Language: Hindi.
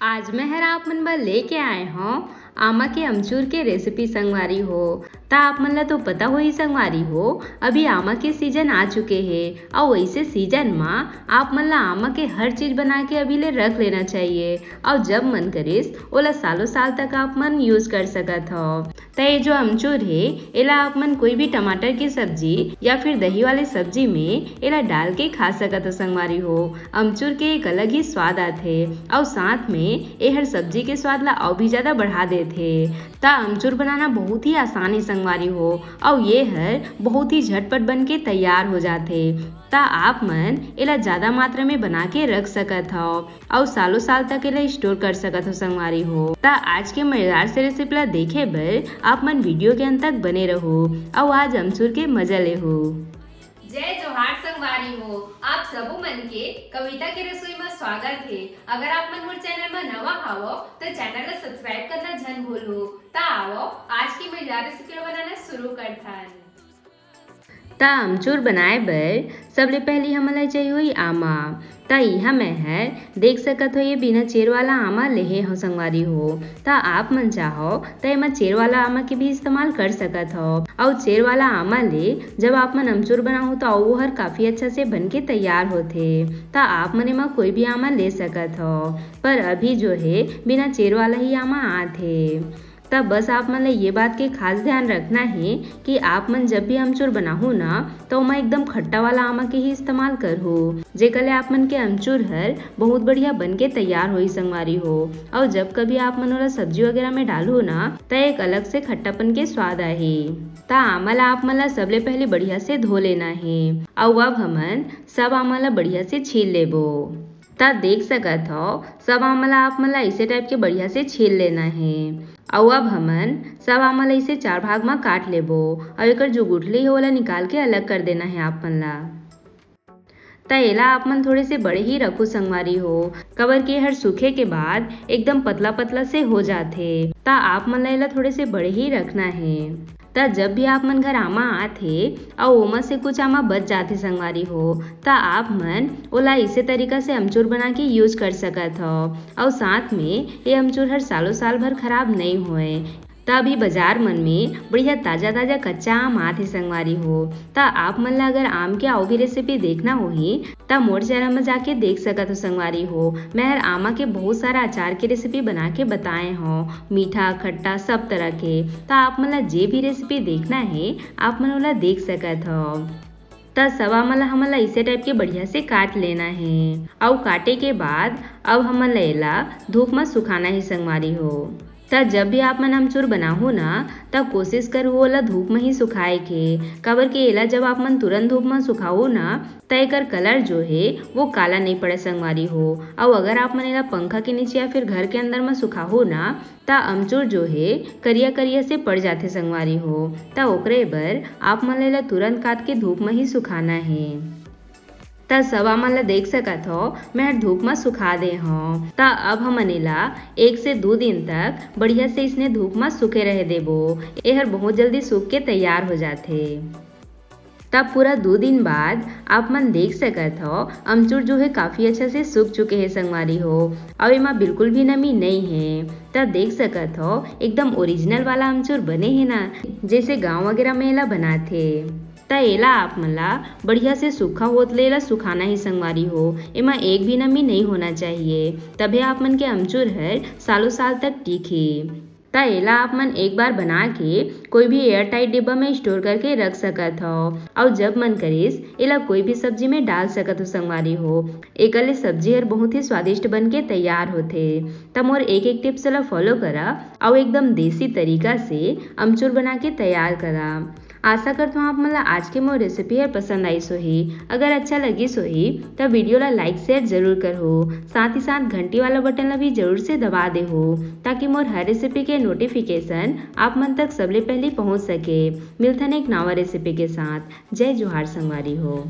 आज मैं हर आप मन बर लेके आए हूँ आमा के अमचूर के रेसिपी संगवारी हो। ता आप मन ला तो पता हो ही संगवारी हो, अभी आमा के सीजन आ चुके हैं और वैसे सीजन में आप मन ला आमा के हर चीज बना के अभी ले रख लेना चाहिए और जब मन करिस ओला सालों साल तक आप मन यूज कर सकत हो। तो ये जो अमचूर है एला आप मन कोई भी टमाटर की सब्जी या फिर दही वाले सब्जी में एला डाल के खा सकत हो संगवारी हो। अमचूर के एक अलग ही स्वाद आथे और साथ में ये हर सब्जी के स्वाद ला और भी ज्यादा बढ़ा देथे। ता अमचूर बनाना बहुत ही आसान है संगवारी हो और ये हर बहुत ही झटपट बन के तैयार हो जाथे। ता आप मन एला ज्यादा मात्रा में बना के रख सकत हो और सालों साल तक एला स्टोर कर सकत हो संगवारी हो। ता आज के मजेदार से रेसिपी ला देखे बर आप मन वीडियो के अंत तक बने रहो और आज अमचूर के मजा ले हो। जय जोहार संगवारी हो, आप सबो मन के कविता के रसोई में स्वागत है। अगर आप मन मोर चैनल में नवा हावो तो चैनल को सब्सक्राइब करना झन भूलो। ता आओ आज की मजेदार रेसिपी बनाना शुरू करथन। ता अमचूर बनाए बर सबले पहले हमला चाहिए हुई आमा। ता यहाँ मैं है देख सकत हो ये बिना चेर वाला आमा लेहे हो संगवारी हो। ता आप मन चाहो तो एमा चेर वाला आमा के भी इस्तेमाल कर सकत हो और चेर वाला आमा ले जब आप मन अमचूर बनाओ तो वो हर काफी अच्छा से बन के तैयार होथे। ता आप मन एमा कोई भी आमा ले सकत हो पर अभी जो है बिना चेर वाला ही आमा आथे। तब बस आप मन ये बात के खास ध्यान रखना है कि आप मन जब भी अमचूर बनाहू ना तो मैं एकदम खट्टा वाला आमा के ही इस्तेमाल करहू, जेकले आप मन के अमचूर हर बहुत बढ़िया बन के तैयार होई संगवारी हो। और जब कभी आप मन ओला सब्जी वगैरह में डालू ना तो एक अलग से खट्टापन के स्वाद आही। ता आमा ला आप मन ला सबले पहले बढ़िया से धो लेना है और अब हमन सब आमा ला बढ़िया से छील लेबो। ता देख सकत हो सब आमा ला आप मन ला इसे टाइप के बढ़िया से छील लेना है और अब हमन सब आमा ला इसे 4 भाग में काट लेबो और एकर जो गुठली है ओला निकाल के अलग कर देना है आप मन ला। ता एला आप मन थोड़े से बड़े ही रखो संगवारी हो, कबर के हर सूखे के बाद एकदम पतला पतला से हो जाथे। ता आप मन ला एला थोड़े से बड़े ही रखना है। ता जब भी आप मन घर आमा आथे और ओमा से कुछ आमा बच जाथे संगवारी हो ता आप मन ओला इसे तरीका से अमचूर बना के यूज कर सकत हो और साथ में ये अमचूर हर सालों साल भर खराब नहीं होए। ता अभी बाजार मन में बढ़िया ताजा ताजा कच्चा आम आथे संगवारी हो। ता आप मन ला अगर आम के और भी रेसिपी देखना होही ता मोर चैनल में जाके देख सकत हो संगवारी हो। मैं हर आमा के बहुत सारा अचार के रेसिपी बना के बताए हो, मीठा खट्टा सब तरह के। ता आप मन ला जे भी रेसिपी देखना है आप मन ओला देख सकत हो। ता सब आमा ला हमन ला इसे टाइप के बढ़िया से काट लेना है और काटे के बाद अब हमन ला एला धूप में सुखाना ही संगवारी हो। ता जब भी आप मन अमचूर बनाहू ना तब कोशिश करो ओला धूप में ही सुखाए के, कबर के एला जब आप मन तुरंत धूप में सुखाओ ना तो एकर कलर जो है वो काला नहीं पड़े संगवारी हो। और अगर आप मन एला पंखा के नीचे या फिर घर के अंदर में सुखाओ ना ता अमचूर जो है करिया करिया से पड़ जाते संगवारी हो। ता ओकरे बर आप मन एला तुरंत काट के धूप में ही सुखाना है। ता सब आमा ला देख सकत हो मैं हर धूप में सुखा दे हूँ। ता अब हमन एला 1 से 2 दिन तक बढ़िया से इसने धूप में सूखे रह देबो। ये हर बहुत जल्दी सूख के तैयार हो जाते। तब पूरा 2 दिन बाद आप मन देख सकत हो अमचूर जो है काफी अच्छा से सूख चुके हैं संगवारी हो और इमा बिल्कुल भी नमी नहीं है। तब देख सकत हो एकदम ओरिजिनल वाला अमचूर बने हैं ना, जैसे गाँव वगैरह में एला बनाथे। ता एला आप मन ला बढ़िया से सूखा होत ले एला सुखाना ही संगवारी हो, एमा एक भी नमी नहीं होना चाहिए, तभी आप मन के अमचूर हर सालों साल तक टिके। ता एला आप मन एक बार बना के कोई भी एयर टाइट डिब्बा में स्टोर करके रख सकत हो और जब मन करिस एला कोई भी सब्जी में डाल सकत हो संगवारी हो। एकले सब्जी हर बहुत ही स्वादिष्ट बन के तैयार होथे। तब मोर एक टिप्स ला फॉलो करा और एकदम देसी तरीका से अमचूर बना के तैयार करा। आशा करता हूँ आप मन ला आज के मोर रेसिपी है पसंद आई सोही। अगर अच्छा लगी सोही तब वीडियो ला लाइक शेयर जरूर करो, साथ ही साथ घंटी वाला बटन ला भी जरूर से दबा दे हो ताकि मोर हर रेसिपी के नोटिफिकेशन आप मन तक सबले पहले पहुँच सके। मिलथन एक नवा रेसिपी के साथ। जय जोहार संगवारी हो।